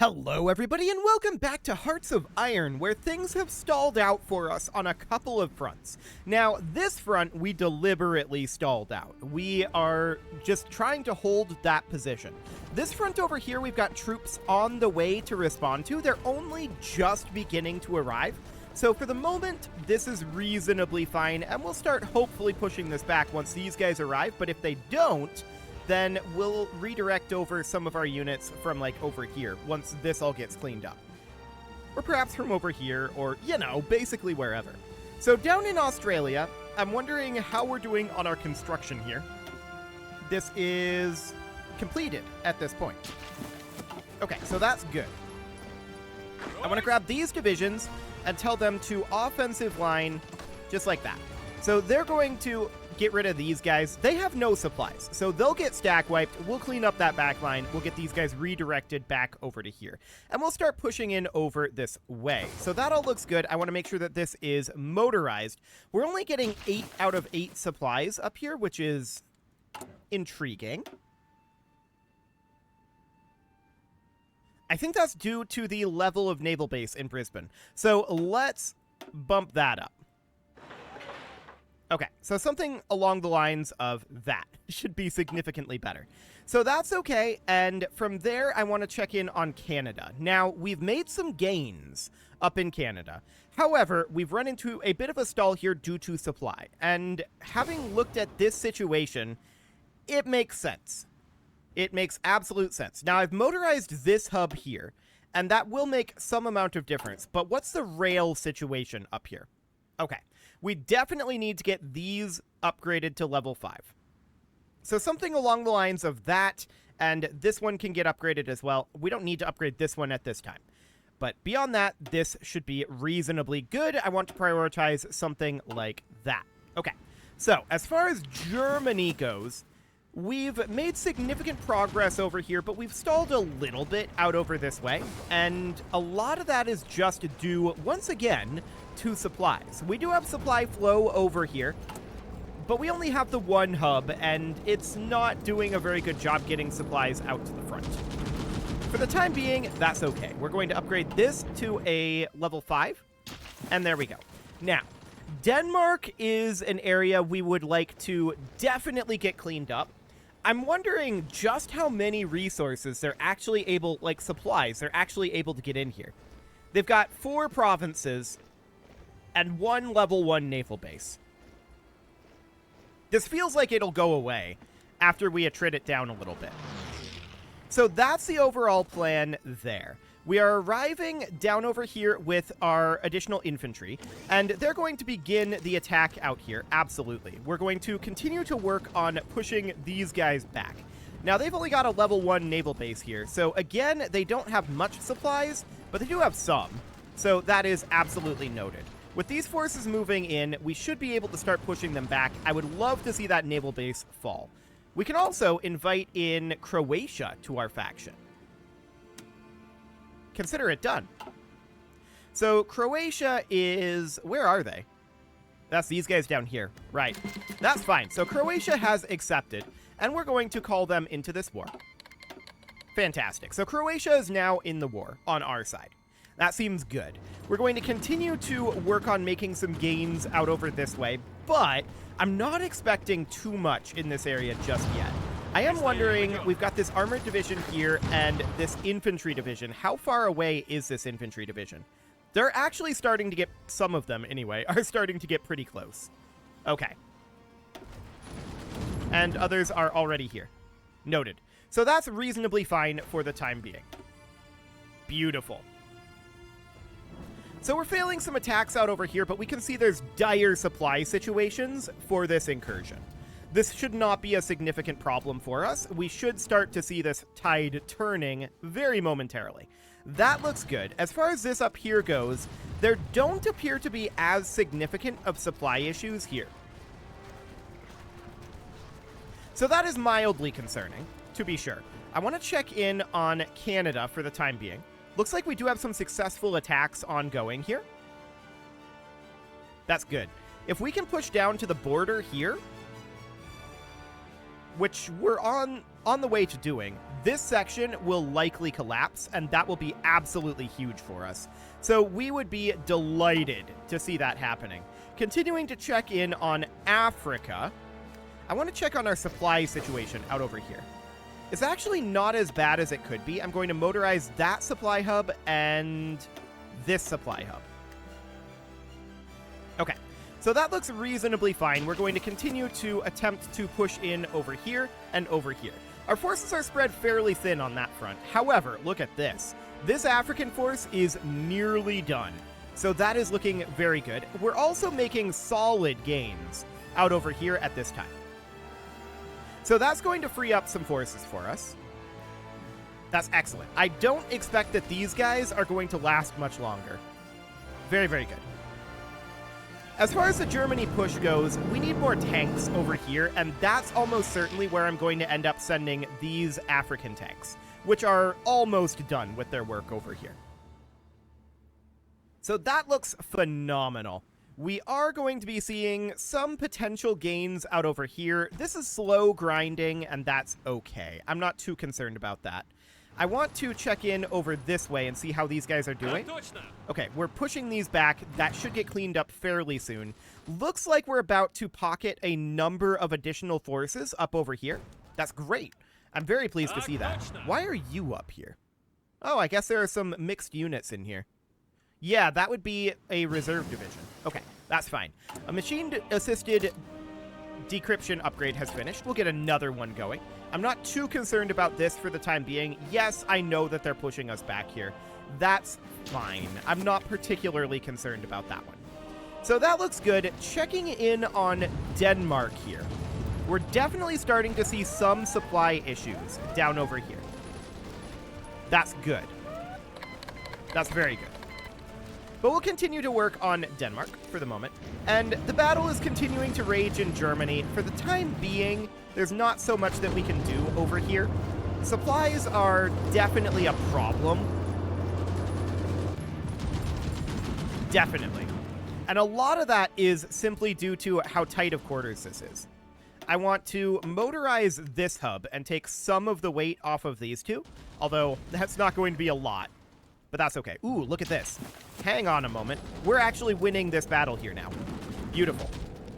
Hello everybody and welcome back to Hearts of Iron, where things have stalled out for us on a couple of fronts. Now, this front we deliberately stalled out. We are just trying to hold that position. This front over here we've got troops on the way to respond to. They're only just beginning to arrive. So for the moment, this is reasonably fine, and we'll start hopefully pushing this back once these guys arrive, but if they don't, then we'll redirect over some of our units from, like, over here once this all gets cleaned up. Or perhaps from over here, or, you know, basically wherever. So down in Australia, I'm wondering how we're doing on our construction here. This is completed at this point. Okay, so that's good. I want to grab these divisions and tell them to offensive line just like that. So they're going to get rid of these guys. They have no supplies, so they'll get stack wiped. We'll clean up that back line. We'll get these guys redirected back over to here, and we'll start pushing in over this way. So that all looks good. I want to make sure that this is motorized. We're only getting 8 out of 8 supplies up here, which is intriguing. I think that's due to the level of naval base in Brisbane. So let's bump that up. Okay, so something along the lines of that should be significantly better. So that's okay, and from there I want to check in on Canada. Now, we've made some gains up in Canada. However, we've run into a bit of a stall here due to supply, and having looked at this situation, it makes sense. It makes absolute sense. Now, I've motorized this hub here, and that will make some amount of difference, but what's the rail situation up here? Okay. We definitely need to get these upgraded to level 5. So something along the lines of that, and this one can get upgraded as well. We don't need to upgrade this one at this time. But beyond that, this should be reasonably good. I want to prioritize something like that. Okay, so as far as Germany goes, we've made significant progress over here, but we've stalled a little bit out over this way. And a lot of that is just due, once again, to supplies. We do have supply flow over here, but we only have the one hub, and it's not doing a very good job getting supplies out to the front. For the time being, that's okay. We're going to upgrade this to a level 5, and there we go. Now, Denmark is an area we would like to definitely get cleaned up. I'm wondering just how many resources they're actually able, like supplies, they're actually able to get in here. They've got 4 provinces and 1 level 1 naval base. This feels like it'll go away after we attrit it down a little bit. So that's the overall plan there. We are arriving down over here with our additional infantry, and they're going to begin the attack out here, absolutely. We're going to continue to work on pushing these guys back. Now, they've only got a level 1 naval base here, so again, they don't have much supplies, but they do have some. So that is absolutely noted. With these forces moving in, we should be able to start pushing them back. I would love to see that naval base fall. We can also invite in Croatia to our faction. Consider it done. So Croatia is... where are they? That's these guys down here. Right. That's fine. So Croatia has accepted, and we're going to call them into this war. Fantastic. So Croatia is now in the war on our side. That seems good. We're going to continue to work on making some gains out over this way, but I'm not expecting too much in this area just yet. I am wondering, we've got this armored division here and this infantry division. How far away is this infantry division? They're actually starting to get, some of them anyway, are starting to get pretty close. Okay. And others are already here. Noted. So that's reasonably fine for the time being. Beautiful. So we're failing some attacks out over here, but we can see there's dire supply situations for this incursion. This should not be a significant problem for us. We should start to see this tide turning very momentarily. That looks good. As far as this up here goes, there don't appear to be as significant of supply issues here. So that is mildly concerning, to be sure. I want to check in on Canada for the time being. Looks like we do have some successful attacks ongoing here. That's good. If we can push down to the border here, which we're on on the way to doing, this section will likely collapse, and that will be absolutely huge for us. So we would be delighted to see that happening. Continuing to check in on Africa, I want to check on our supply situation out over here. It's actually not as bad as it could be. I'm going to motorize that supply hub and this supply hub. Okay, so that looks reasonably fine. We're going to continue to attempt to push in over here and over here. Our forces are spread fairly thin on that front. However, look at this. This African force is nearly done. So that is looking very good. We're also making solid gains out over here at this time. So that's going to free up some forces for us. That's excellent. I don't expect that these guys are going to last much longer. Very, very good. As far as the Germany push goes, we need more tanks over here, and that's almost certainly where I'm going to end up sending these African tanks, which are almost done with their work over here. So that looks phenomenal. We are going to be seeing some potential gains out over here. This is slow grinding, and that's okay. I'm not too concerned about that. I want to check in over this way and see how these guys are doing. Okay, we're pushing these back. That should get cleaned up fairly soon. Looks like we're about to pocket a number of additional forces up over here. That's great. I'm very pleased to see that. Why are you up here? Oh, I guess there are some mixed units in here. Yeah, that would be a reserve division. Okay, that's fine. A machine-assisted decryption upgrade has finished. We'll get another one going. I'm not too concerned about this for the time being. Yes, I know that they're pushing us back here. That's fine. I'm not particularly concerned about that one. So that looks good. Checking in on Denmark here. We're definitely starting to see some supply issues down over here. That's good. That's very good. But we'll continue to work on Denmark for the moment. And the battle is continuing to rage in Germany. For the time being, there's not so much that we can do over here. Supplies are definitely a problem. Definitely. And a lot of that is simply due to how tight of quarters this is. I want to motorize this hub and take some of the weight off of these two, although that's not going to be a lot. But that's okay. Ooh, look at this. Hang on a moment. We're actually winning this battle here now. Beautiful.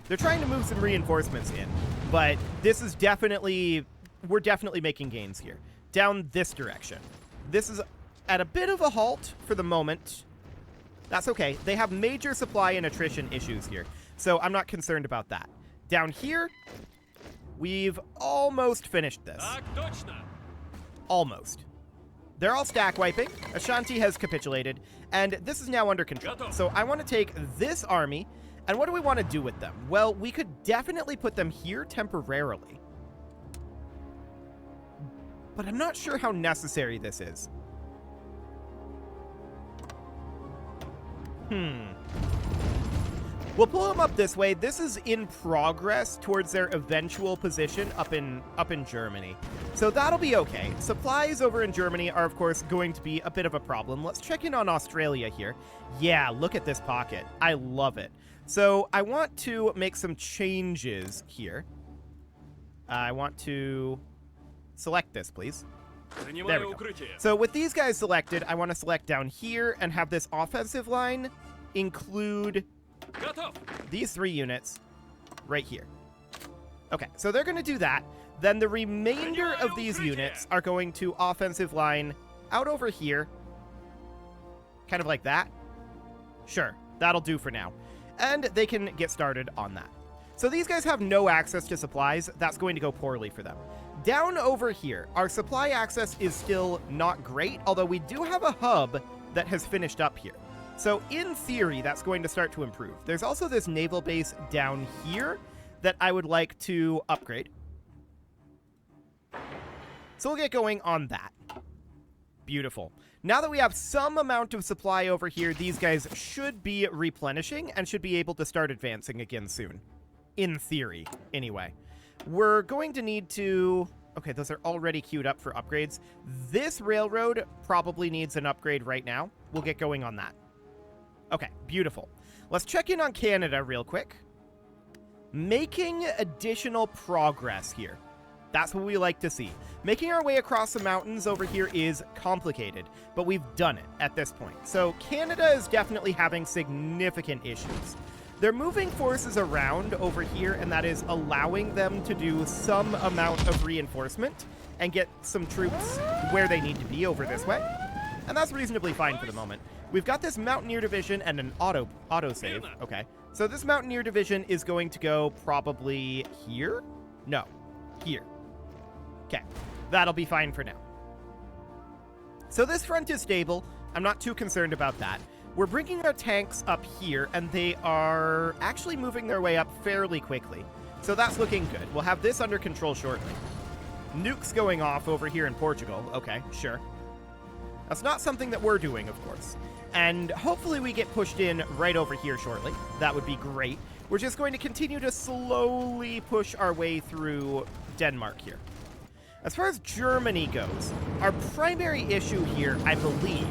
They're trying to move some reinforcements in, but this is definitely... we're definitely making gains here. Down this direction. This is at a bit of a halt for the moment. That's okay. They have major supply and attrition issues here, so I'm not concerned about that. Down here, we've almost finished this. Almost. They're all stack wiping. Ashanti has capitulated, and this is now under control. So I want to take this army, and what do we want to do with them? Well, we could definitely put them here temporarily. But I'm not sure how necessary this is. We'll pull them up this way. This is in progress towards their eventual position up in Germany. So that'll be okay. Supplies over in Germany are, of course, going to be a bit of a problem. Let's check in on Australia here. Yeah, look at this pocket. I love it. So I want to make some changes here. I want to select this, please. There we go. So with these guys selected, I want to select down here and have this offensive line include these 3 units right here. Okay, so they're going to do that. Then the remainder of these units are going to offensive line out over here. Kind of like that. Sure, that'll do for now. And they can get started on that. So these guys have no access to supplies. That's going to go poorly for them. Down over here, our supply access is still not great, although we do have a hub that has finished up here. So in theory, that's going to start to improve. There's also this naval base down here that I would like to upgrade. So we'll get going on that. Beautiful. Now that we have some amount of supply over here, these guys should be replenishing and should be able to start advancing again soon. In theory, anyway. We're going to need to... okay, those are already queued up for upgrades. This railroad probably needs an upgrade right now. We'll get going on that. Okay, beautiful. Let's check in on Canada real quick. Making additional progress here. That's what we like to see. Making our way across the mountains over here is complicated, but we've done it at this point. So Canada is definitely having significant issues. They're moving forces around over here, and that is allowing them to do some amount of reinforcement and get some troops where they need to be over this way. And that's reasonably fine for the moment. We've got this Mountaineer Division and an auto-save. Okay. So this Mountaineer Division is going to go probably here? No. Here. Okay. That'll be fine for now. So this front is stable. I'm not too concerned about that. We're bringing our tanks up here, and they are actually moving their way up fairly quickly. So that's looking good. We'll have this under control shortly. Nukes going off over here in Portugal. Okay, sure. That's not something that we're doing, of course. And hopefully we get pushed in right over here shortly. That would be great. We're just going to continue to slowly push our way through Denmark here. As far as Germany goes, our primary issue here, I believe,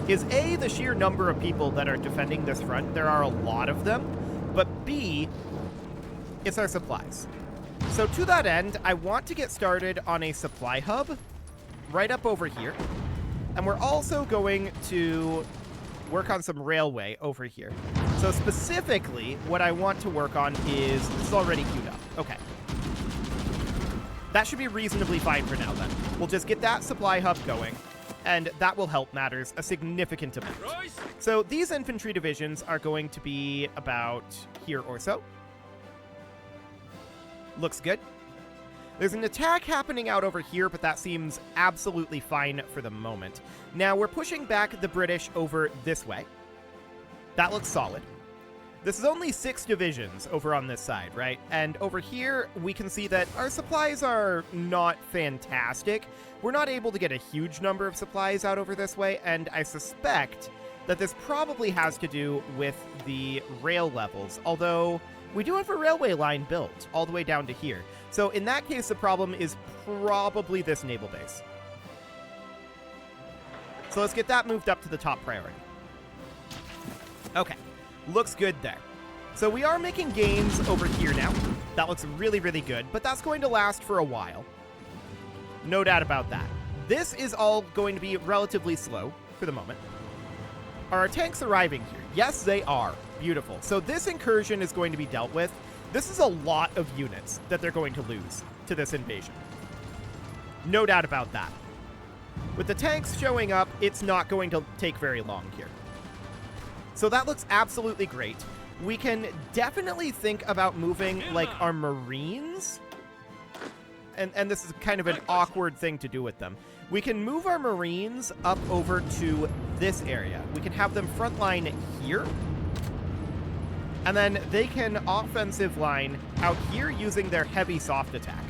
is A, the sheer number of people that are defending this front. There are a lot of them. But B, it's our supplies. So to that end, I want to get started on a supply hub right up over here. And we're also going to work on some railway over here. So specifically, what I want to work on is... This is already queued up. Okay. That should be reasonably fine for now, then. We'll just get that supply hub going, and that will help matters a significant amount. So these infantry divisions are going to be about here or so. Looks good. There's an attack happening out over here, but that seems absolutely fine for the moment. Now, we're pushing back the British over this way. That looks solid. This is only 6 divisions over on this side, right? And over here, we can see that our supplies are not fantastic. We're not able to get a huge number of supplies out over this way, and I suspect that this probably has to do with the rail levels, although we do have a railway line built all the way down to here. So in that case, the problem is probably this naval base. So let's get that moved up to the top priority. Okay. Looks good there. So we are making gains over here now. That looks really, really good, but that's going to last for a while. No doubt about that. This is all going to be relatively slow for the moment. Are our tanks arriving here? Yes, they are. Beautiful. So this incursion is going to be dealt with. This is a lot of units that they're going to lose to this invasion. No doubt about that. With the tanks showing up, it's not going to take very long here. So that looks absolutely great. We can definitely think about moving, like, our Marines. And this is kind of an awkward thing to do with them. We can move our Marines up over to this area. We can have them frontline here. And then they can offensive line out here using their heavy soft attack.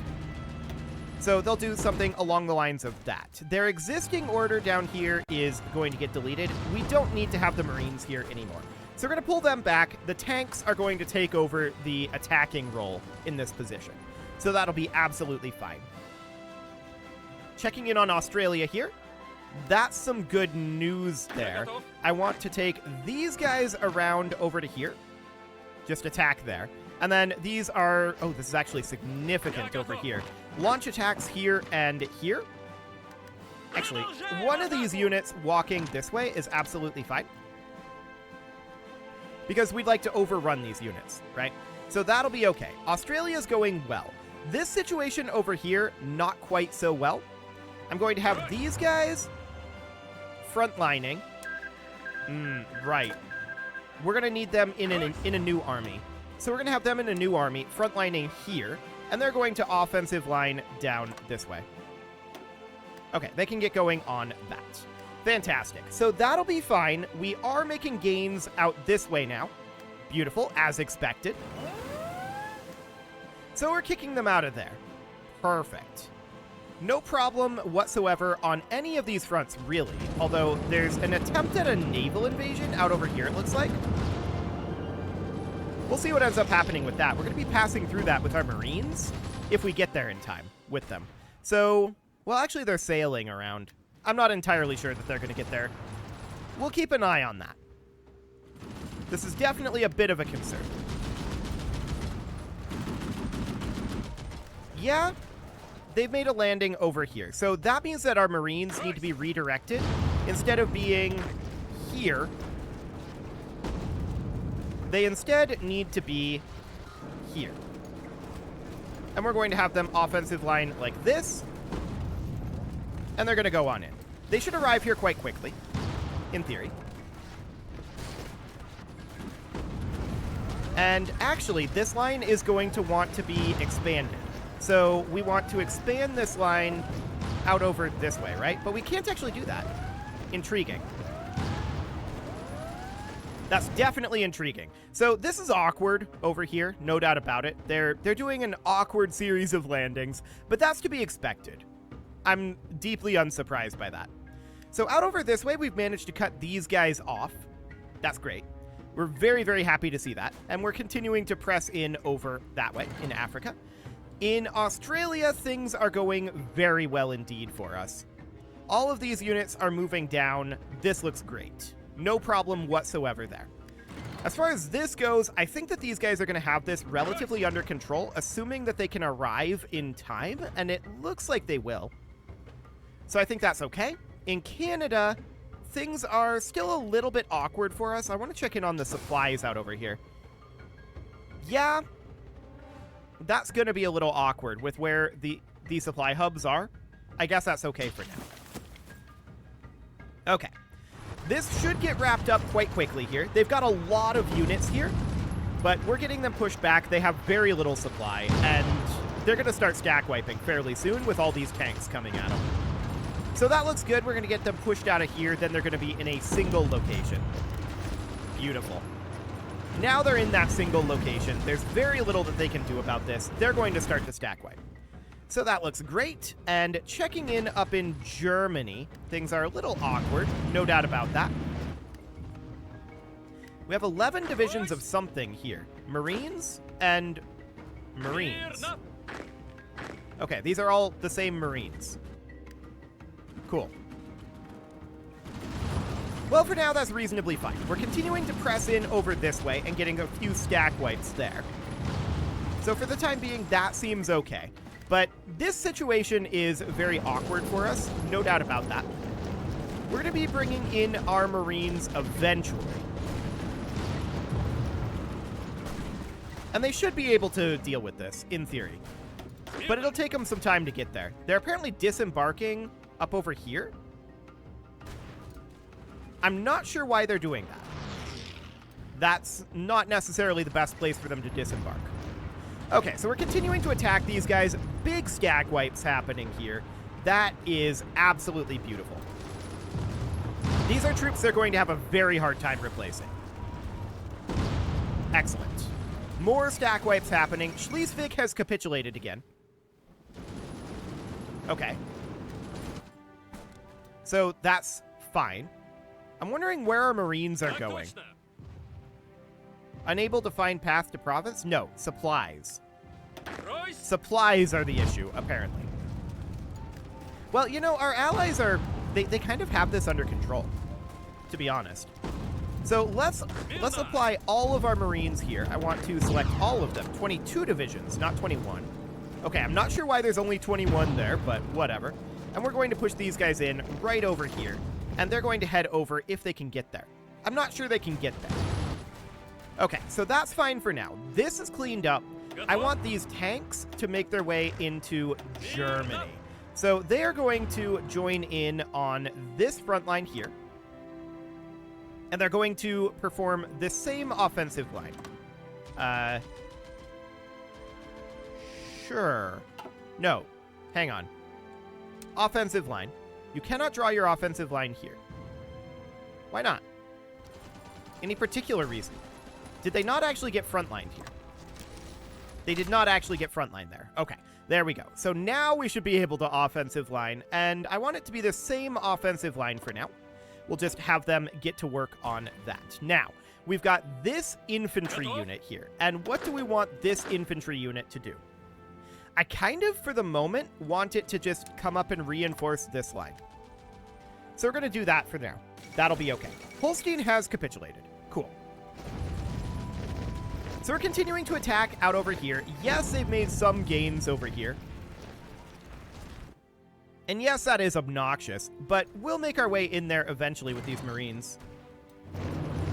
So they'll do something along the lines of that. Their existing order down here is going to get deleted. We don't need to have the Marines here anymore. So we're going to pull them back. The tanks are going to take over the attacking role in this position. So that'll be absolutely fine. Checking in on Australia here. That's some good news there. I want to take these guys around over to here. Just attack there. And then these are... Oh, this is actually significant over here. Launch attacks here and here. Actually, one of these units walking this way is absolutely fine. Because we'd like to overrun these units, right? So that'll be okay. Australia's going well. This situation over here, not quite so well. I'm going to have these guys frontlining. Right. We're going to need them in a new army. So we're going to have them in a new army frontlining here. And they're going to offensive line down this way. Okay, they can get going on that. Fantastic. So that'll be fine. We are making gains out this way now. Beautiful, as expected. So we're kicking them out of there. Perfect. No problem whatsoever on any of these fronts, really. Although there's an attempt at a naval invasion out over here, it looks like. We'll see what ends up happening with that. We're going to be passing through that with our Marines if we get there in time with them. So, well, actually, they're sailing around. I'm not entirely sure that they're going to get there. We'll keep an eye on that. This is definitely a bit of a concern. Yeah, they've made a landing over here. So that means that our Marines need to be redirected. Instead of being here, they instead need to be here. And we're going to have them offensive line like this. And they're going to go on in. They should arrive here quite quickly, in theory. And actually, this line is going to want to be expanded. So we want to expand this line out over this way, right? But we can't actually do that. Intriguing. That's definitely intriguing. So this is awkward over here, no doubt about it. They're doing an awkward series of landings, but that's to be expected. I'm deeply unsurprised by that. So out over this way, we've managed to cut these guys off. That's great. We're very, very happy to see that. And we're continuing to press in over that way in Africa. In Australia, things are going very well indeed for us. All of these units are moving down. This looks great. No problem whatsoever there. As far as this goes, I think that these guys are going to have this relatively under control, assuming that they can arrive in time, and it looks like they will. So I think that's okay. In Canada, things are still a little bit awkward for us. I want to check in on the supplies out over here. Yeah, that's going to be a little awkward with where the supply hubs are. I guess that's okay for now. Okay. This should get wrapped up quite quickly here. They've got a lot of units here, but we're getting them pushed back. They have very little supply, and they're going to start stack wiping fairly soon with all these tanks coming at them. So that looks good. We're going to get them pushed out of here. Then they're going to be in a single location. Beautiful. Now they're in that single location. There's very little that they can do about this. They're going to start to stack wipe. So that looks great. And checking in up in Germany, things are a little awkward. No doubt about that. We have 11 divisions of something here. Marines and Marines. Okay, these are all the same Marines. Cool. Well, for now, that's reasonably fine. We're continuing to press in over this way and getting a few stack wipes there. So for the time being, that seems okay. But this situation is very awkward for us, no doubt about that. We're going to be bringing in our Marines eventually. And they should be able to deal with this, in theory. But it'll take them some time to get there. They're apparently disembarking up over here. I'm not sure why they're doing that. That's not necessarily the best place for them to disembark. Okay, so we're continuing to attack these guys. Big stack wipes happening here. That is absolutely beautiful. These are troops they're going to have a very hard time replacing. Excellent. More stack wipes happening. Schleswig has capitulated again. Okay. So that's fine. I'm wondering where our Marines are going. Unable to find path to province? No, supplies. Supplies are the issue, apparently. Well, you know, our allies are... They kind of have this under control, to be honest. So let's apply all of our Marines here. I want to select all of them. 22 divisions, not 21. Okay, I'm not sure why there's only 21 there, but whatever. And we're going to push these guys in right over here. And they're going to head over if they can get there. I'm not sure they can get there. Okay, so that's fine for now. This is cleaned up. I want these tanks to make their way into Germany. So they are going to join in on this front line here. And they're going to perform the same offensive line. Sure. No. Hang on. Offensive line. You cannot draw your offensive line here. Why not? Any particular reason? Did they not actually get front line here? They did not actually get front line there. Okay, there we go. So now we should be able to offensive line, and I want it to be the same offensive line for now. We'll just have them get to work on that. Now, we've got this infantry unit here, and what do we want this infantry unit to do? I kind of, for the moment, want it to just come up and reinforce this line. So we're going to do that for now. That'll be okay. Holstein has capitulated. Cool. So we're continuing to attack out over here. Yes, they've made some gains over here. And yes, that is obnoxious, but we'll make our way in there eventually with these Marines.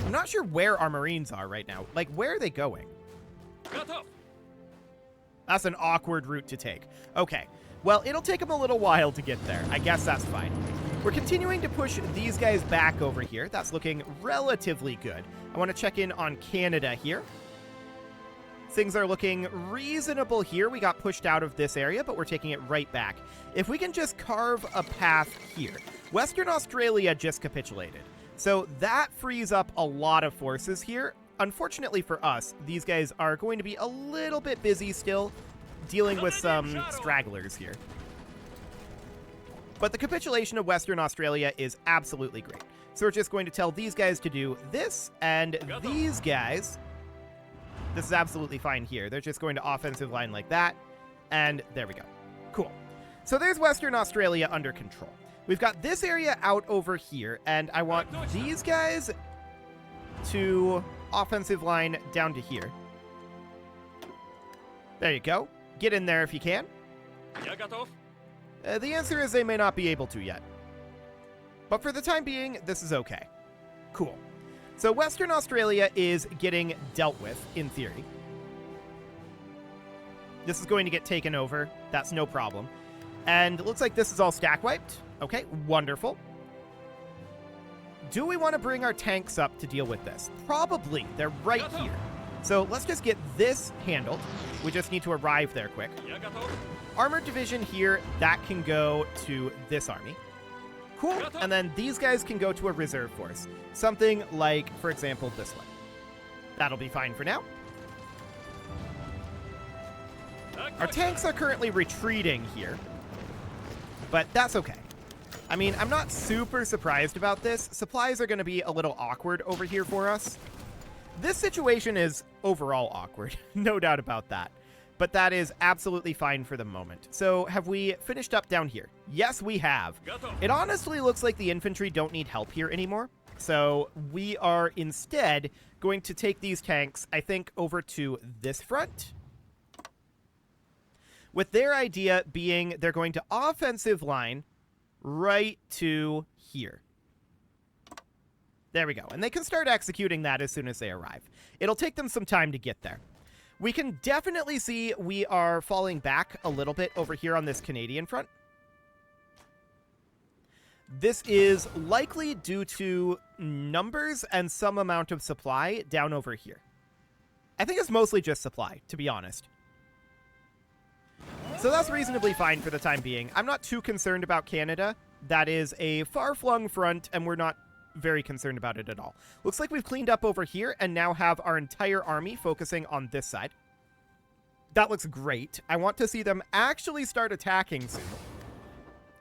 I'm not sure where our Marines are right now. Like, where are they going? That's an awkward route to take. Okay, well, it'll take them a little while to get there. I guess that's fine. We're continuing to push these guys back over here. That's looking relatively good. I want to check in on Canada here. Things are looking reasonable here. We got pushed out of this area, but we're taking it right back. If we can just carve a path here. Western Australia just capitulated. So that frees up a lot of forces here. Unfortunately for us, these guys are going to be a little bit busy still, dealing with some stragglers here. But the capitulation of Western Australia is absolutely great. So we're just going to tell these guys to do this, and these guys, this is absolutely fine here. They're just going to offensive line like that, and there we go. Cool. So there's Western Australia under control. We've got this area out over here, and I want these guys to offensive line down to here. There you go. Get in there if you can. The answer is they may not be able to yet. But for the time being, this is okay. Cool. So Western Australia is getting dealt with, in theory. This is going to get taken over. That's no problem. And it looks like this is all stack wiped. Okay, wonderful. Do we want to bring our tanks up to deal with this? Probably. They're right here. So let's just get this handled. We just need to arrive there quick. Armored division here, that can go to this army. Cool. And then these guys can go to a reserve force. Something like, for example, this one. That'll be fine for now. Our tanks are currently retreating here, but that's okay. I mean, I'm not super surprised about this. Supplies are going to be a little awkward over here for us. This situation is overall awkward, no doubt about that. But that is absolutely fine for the moment. So have we finished up down here? Yes, we have. It honestly looks like the infantry don't need help here anymore. So we are instead going to take these tanks, I think, over to this front. With their idea being they're going to offensive line right to here. There we go. And they can start executing that as soon as they arrive. It'll take them some time to get there. We can definitely see we are falling back a little bit over here on this Canadian front. This is likely due to numbers and some amount of supply down over here. I think it's mostly just supply, to be honest. So that's reasonably fine for the time being. I'm not too concerned about Canada. That is a far-flung front, and we're not very concerned about it at all. Looks like we've cleaned up over here and now have our entire army focusing on this side. That looks great. I want to see them actually start attacking soon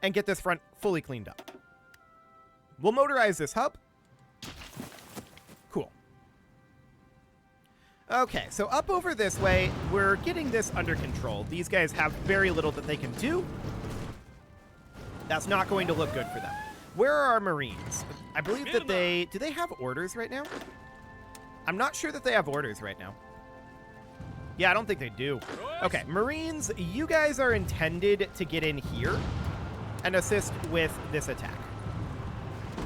and get this front fully cleaned up. We'll motorize this hub. Cool. Okay, so up over this way, we're getting this under control. These guys have very little that they can do. That's not going to look good for them. Where are our Marines? I believe that do they have orders right now? I'm not sure that they have orders right now. Yeah, I don't think they do. Okay, Marines, you guys are intended to get in here and assist with this attack.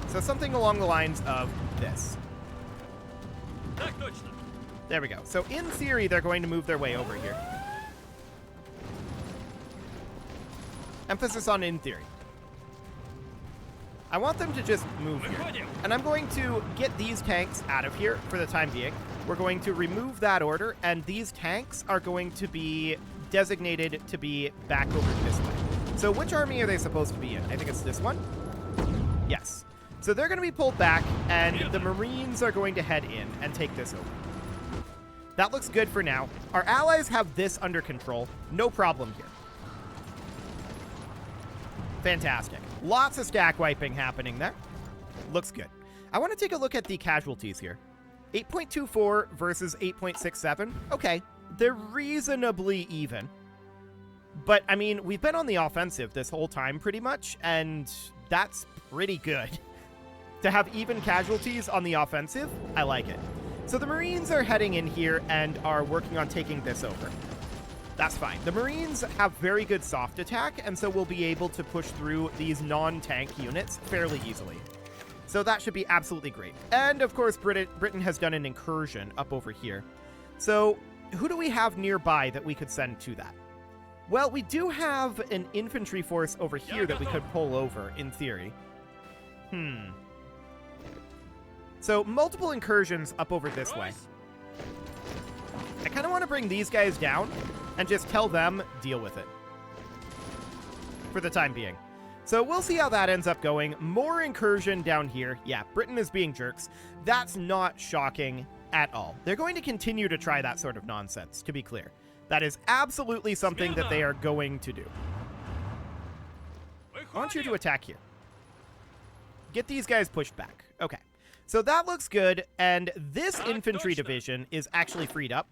So something along the lines of this. There we go. So in theory, they're going to move their way over here. Emphasis on in theory. I want them to just move here. And I'm going to get these tanks out of here for the time being. We're going to remove that order, and these tanks are going to be designated to be back over this way. So which army are they supposed to be in? I think it's this one. Yes. So they're going to be pulled back, and the Marines are going to head in and take this over. That looks good for now. Our allies have this under control. No problem here. Fantastic. Lots of stack wiping happening there. Looks good. I want to take a look at the casualties here. 8.24 versus 8.67. Okay, they're reasonably even. But, I mean, we've been on the offensive this whole time pretty much, and that's pretty good. To have even casualties on the offensive, I like it. So the Marines are heading in here and are working on taking this over. That's fine. The Marines have very good soft attack, and so we'll be able to push through these non-tank units fairly easily. So that should be absolutely great. And, of course, Britain has done an incursion up over here. So who do we have nearby that we could send to that? Well, we do have an infantry force over here that we could pull over, in theory. So multiple incursions up over this way. I kind of want to bring these guys down and just tell them, deal with it. For the time being. So we'll see how that ends up going. More incursion down here. Yeah, Britain is being jerks. That's not shocking at all. They're going to continue to try that sort of nonsense, to be clear. That is absolutely something that they are going to do. I want you to attack here. Get these guys pushed back. Okay. So that looks good, and this infantry division is actually freed up.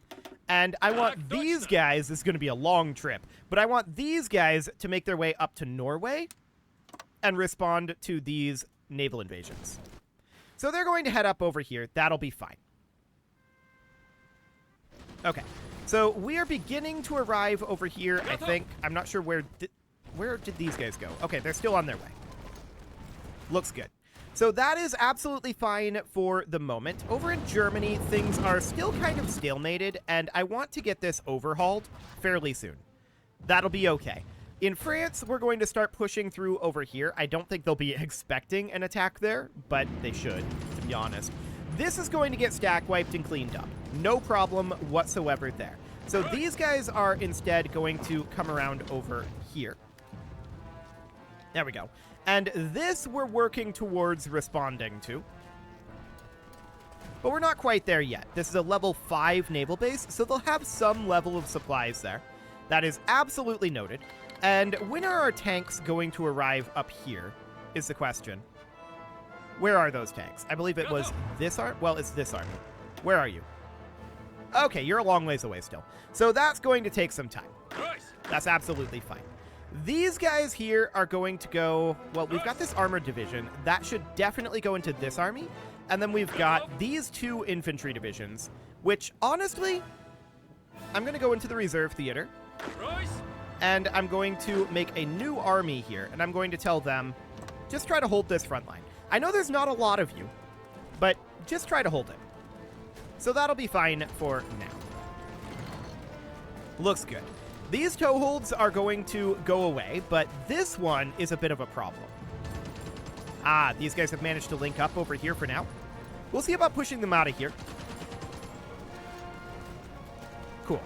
And I want these guys, this is going to be a long trip, but I want these guys to make their way up to Norway and respond to these naval invasions. So they're going to head up over here. That'll be fine. Okay. So we are beginning to arrive over here, I think. I'm not sure where did these guys go? Okay, they're still on their way. Looks good. So that is absolutely fine for the moment. Over in Germany, things are still kind of stalemated, and I want to get this overhauled fairly soon. That'll be okay. In France, we're going to start pushing through over here. I don't think they'll be expecting an attack there, but they should, to be honest. This is going to get stack wiped and cleaned up. No problem whatsoever there. So these guys are instead going to come around over here. There we go. And this we're working towards responding to. But we're not quite there yet. This is a level 5 naval base, so they'll have some level of supplies there. That is absolutely noted. And when are our tanks going to arrive up here, is the question. Where are those tanks? I believe it was this army. Well, it's this army. Where are you? Okay, you're a long ways away still. So that's going to take some time. That's absolutely fine. These guys here are going to go... Well, we've got this armored division. That should definitely go into this army. And then we've got these 2 infantry divisions, which, honestly, I'm going to go into the reserve theater. And I'm going to make a new army here. And I'm going to tell them, just try to hold this front line. I know there's not a lot of you, but just try to hold it. So that'll be fine for now. Looks good. These toeholds are going to go away, but this one is a bit of a problem. Ah, these guys have managed to link up over here for now. We'll see about pushing them out of here. Cool.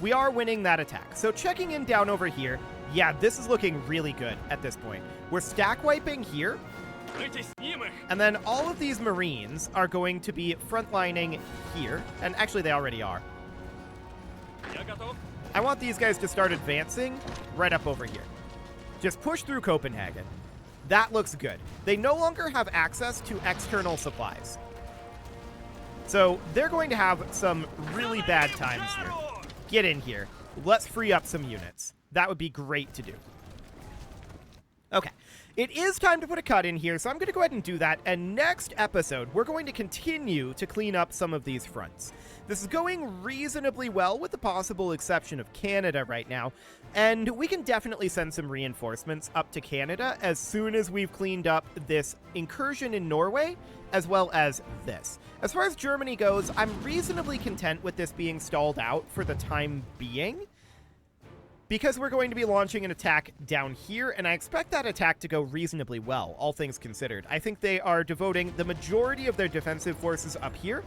We are winning that attack. So checking in down over here, yeah, this is looking really good at this point. We're stack wiping here. And then all of these Marines are going to be frontlining here. And actually, they already are. I want these guys to start advancing right up over here. Just push through Copenhagen. That looks good. They no longer have access to external supplies. So they're going to have some really bad times here. Get in here. Let's free up some units. That would be great to do. Okay. It is time to put a cut in here, so I'm going to go ahead and do that, and next episode, we're going to continue to clean up some of these fronts. This is going reasonably well, with the possible exception of Canada right now, and we can definitely send some reinforcements up to Canada as soon as we've cleaned up this incursion in Norway, as well as this. As far as Germany goes, I'm reasonably content with this being stalled out for the time being, because we're going to be launching an attack down here, and I expect that attack to go reasonably well, all things considered. I think they are devoting the majority of their defensive forces up here.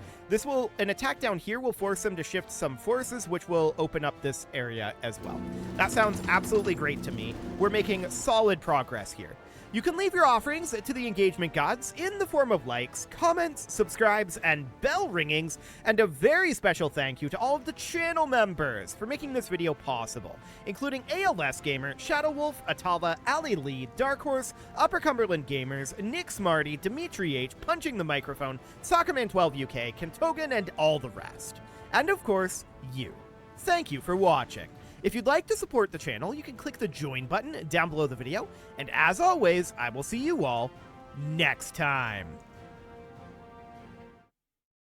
An attack down here will force them to shift some forces, which will open up this area as well. That sounds absolutely great to me. We're making solid progress here. You can leave your offerings to the engagement gods in the form of likes, comments, subscribes, and bell ringings, and a very special thank you to all of the channel members for making this video possible, including ALS Gamer, Shadow Wolf, Atala, Ali Lee, Dark Horse, Upper Cumberland Gamers, Nick Smarty, Dimitri H, Punching the Microphone, Soccerman12 UK, Kentogan, and all the rest. And of course, you. Thank you for watching. If you'd like to support the channel, you can click the join button down below the video, and as always, I will see you all next time.